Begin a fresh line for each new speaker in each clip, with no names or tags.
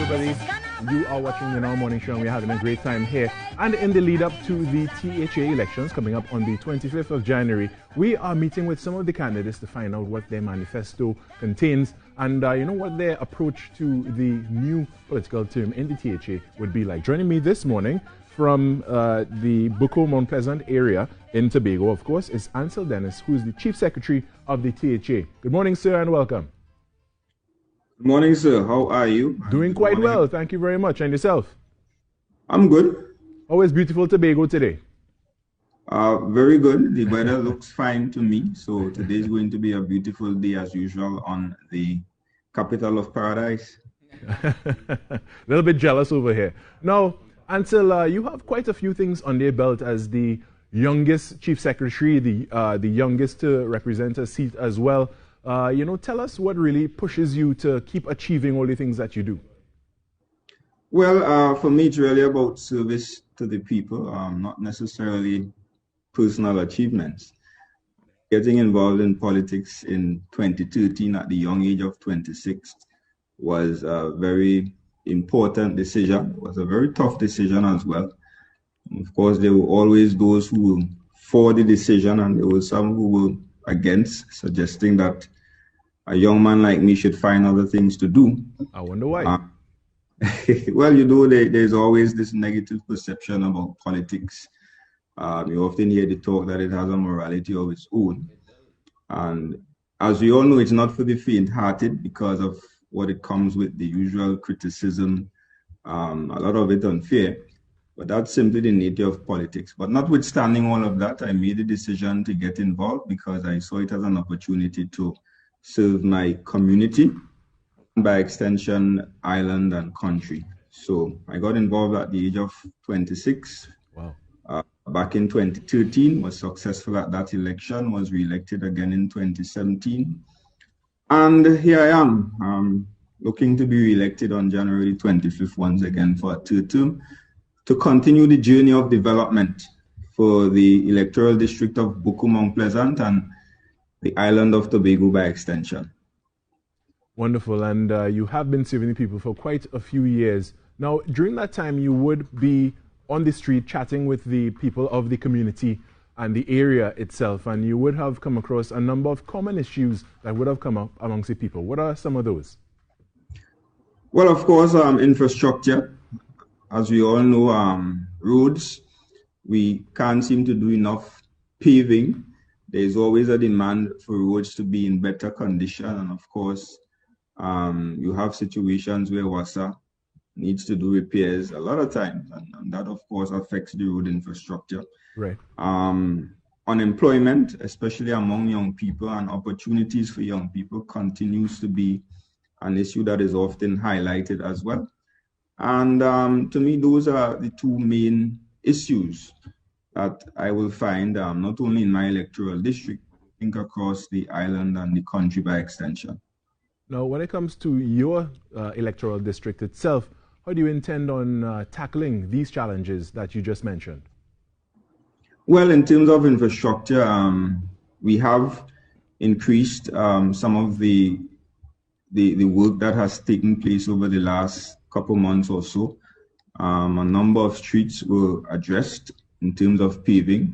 everybody. You are watching the Now Morning Show and we're having a great time here. And in the lead up to the THA elections coming up on the 25th of January, we are meeting with some of the candidates to find out what their manifesto contains and what their approach to the new political term in the THA would be like. Joining me this morning from the Bucco Mount Pleasant area in Tobago, of course, is Ansel Dennis, who is the Chief Secretary of the THA. Good morning, sir, and welcome.
Good morning, sir. How are you?
Doing quite well. Thank you very much. And yourself?
I'm good.
Always beautiful Tobago today.
Very good. The weather looks fine to me. So today is going to be a beautiful day as usual on the capital of paradise.
A little bit jealous over here. Now, Ansel, you have quite a few things on your belt as the youngest Chief Secretary, the youngest to represent a seat as well. Tell us what really pushes you to keep achieving all the things that you do.
Well, for me, it's really about service to the people, not necessarily personal achievements. Getting involved in politics in 2013 at the young age of 26 was a very important decision. It was a very tough decision as well. Of course, there were always those who were for the decision and there were some who were against, suggesting that a young man like me should find other things to do.
I wonder why.
Well, there's always this negative perception about politics. You often hear the talk that it has a morality of its own. And as we all know, it's not for the faint-hearted because of what it comes with, the usual criticism, a lot of it unfair. But that's simply the nature of politics. But notwithstanding all of that, I made a decision to get involved because I saw it as an opportunity to serve my community, by extension, island and country. So I got involved at the age of 26.
Wow.
Back in 2013, was successful at that election, was re-elected again in 2017. And here I am, looking to be re-elected on January 25th once again for a third term, to continue the journey of development for the electoral district of Bucco Mount Pleasant and the island of Tobago by extension.
Wonderful. And you have been serving the people for quite a few years. Now, during that time, you would be on the street chatting with the people of the community and the area itself, and you would have come across a number of common issues that would have come up amongst the people. What are some of those?
Well, of course, infrastructure. As we all know, roads, we can't seem to do enough paving. There's always a demand for roads to be in better condition. And of course, you have situations where WASA needs to do repairs a lot of times. And that, of course, affects the road infrastructure.
Right.
Unemployment, especially among young people, and opportunities for young people continues to be an issue that is often highlighted as well. And to me, those are the two main issues that I will find not only in my electoral district, I think across the island and the country by extension.
Now, when it comes to your electoral district itself, how do you intend on tackling these challenges that you just mentioned?
Well, in terms of infrastructure, we have increased some of the work that has taken place over the last couple months or so. A number of streets were addressed in terms of paving.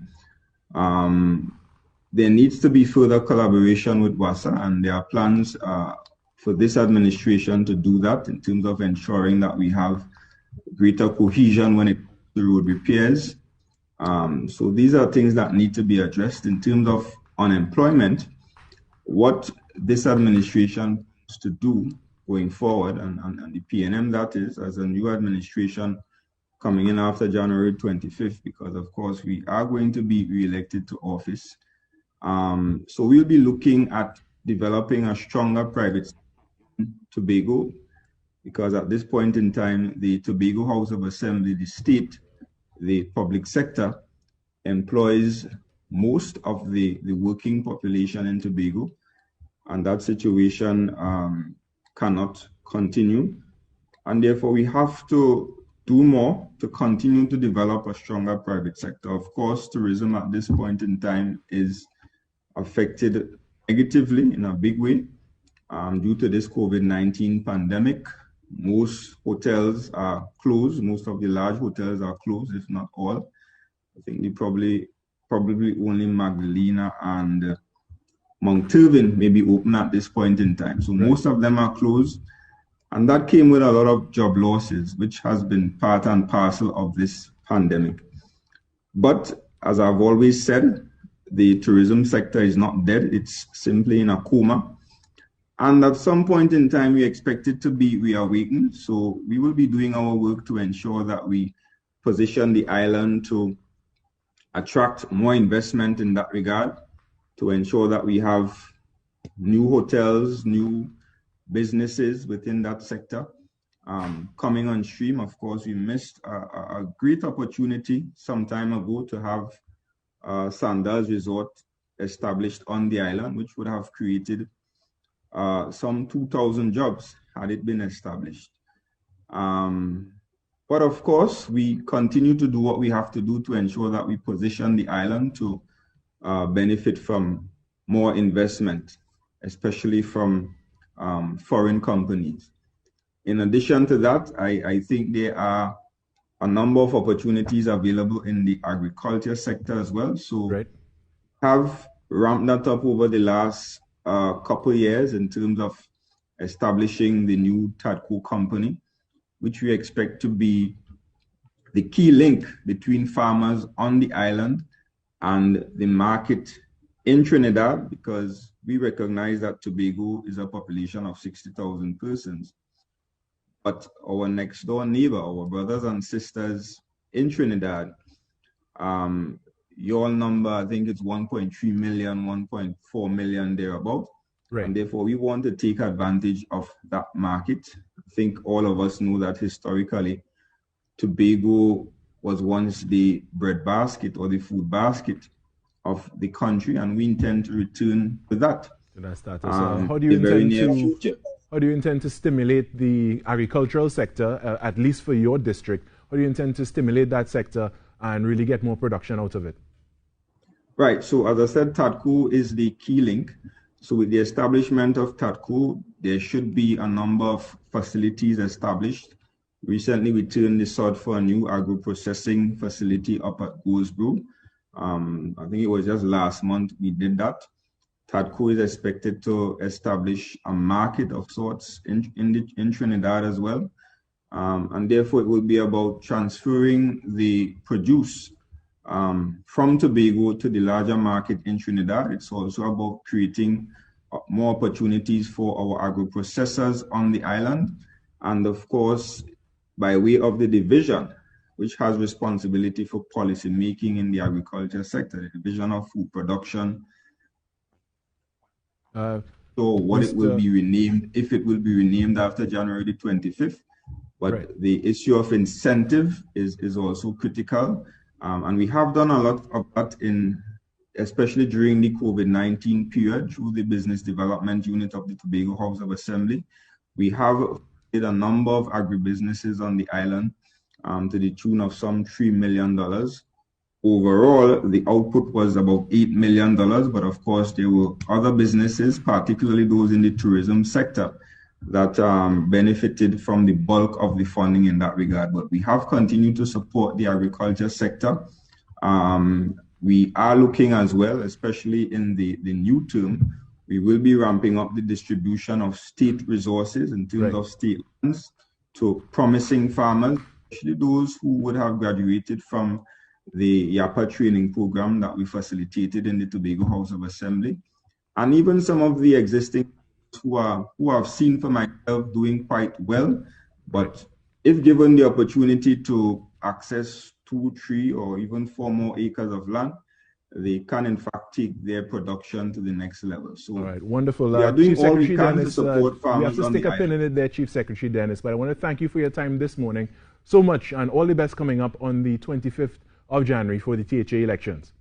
There needs to be further collaboration with WASA, and there are plans for this administration to do that in terms of ensuring that we have greater cohesion when it comes to road repairs. So these are things that need to be addressed. In terms of unemployment, what this administration wants to do going forward, and the PNM that is, as a new administration coming in after January 25th, because of course we are going to be re-elected to office. So we'll be looking at developing a stronger private Tobago, because at this point in time, the Tobago House of Assembly, the state, the public sector employs most of the working population in Tobago, and that situation cannot continue. And therefore, we have to do more to continue to develop a stronger private sector. Of course, tourism at this point in time is affected negatively in a big way due to this COVID-19 pandemic. most hotels are closed. Most of the large hotels are closed, if not all. I think they probably only Magdalena and Mount Irving may be open at this point in time. So most of them are closed. And that came with a lot of job losses, which has been part and parcel of this pandemic. But as I've always said, the tourism sector is not dead. It's simply in a coma. And at some point in time, we expect it to be reawakened. So we will be doing our work to ensure that we position the island to attract more investment in that regard, to ensure that we have new hotels, new businesses within that sector coming on stream. Of course, we missed a great opportunity some time ago to have Sandals Resort established on the island, which would have created some 2,000 jobs had it been established. But of course, we continue to do what we have to do to ensure that we position the island to benefit from more investment, especially from foreign companies. In addition to that, I think there are a number of opportunities available in the agriculture sector as well. So have ramped that up over the last couple of years in terms of establishing the new TADCO company, which we expect to be the key link between farmers on the island and the market in Trinidad, because we recognize that Tobago is a population of 60,000 persons. But our next door neighbor, our brothers and sisters in Trinidad, your number, I think it's 1.3 million, 1.4 million thereabout. And therefore, we want to take advantage of that market. I think all of us know that historically, Tobago was once the breadbasket or the food basket of the country, and we intend to return to that.
So how do you intend to stimulate the agricultural sector, at least for your district? How do you intend to stimulate that sector and really get more production out of it?
Right. So as I said, TADCO is the key link. So with the establishment of TADCO, there should be a number of facilities established. Recently, we turned the sod for a new agro-processing facility up at Goldsboro. I think it was just last month we did that. TADCO is expected to establish a market of sorts in Trinidad as well. And therefore, it will be about transferring the produce from Tobago to the larger market in Trinidad. It's also about creating more opportunities for our agro-processors on the island. And of course, by way of the division, which has responsibility for policy making in the agriculture sector, the Division of Food Production. So what it will be renamed, if it will be renamed after January the 25th. But the issue of incentive is also critical. And we have done a lot of that especially during the COVID-19 period through the Business Development Unit of the Tobago House of Assembly. We have did a number of agribusinesses on the island to the tune of some $3 million. Overall, the output was about $8 million, but of course there were other businesses, particularly those in the tourism sector, that benefited from the bulk of the funding in that regard. But we have continued to support the agriculture sector. We are looking as well, especially in the new term, we will be ramping up the distribution of state resources in terms of state lands to promising farmers, especially those who would have graduated from the YAPA training program that we facilitated in the Tobago House of Assembly, and even some of the existing who I've seen for myself doing quite well. But if given the opportunity to access 2, 3, or even 4 more acres of land, they can in fact take their production to the next level. So,
all right, wonderful.
We are doing
Chief
all we
Secretary
can
Dennis,
to support farmers.
we have to stick a pin in it there, Chief Secretary Dennis. But I want to thank you for your time this morning so much, and all the best coming up on the 25th of January for the THA elections.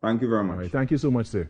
Thank you very much.
All right, thank you so much, sir.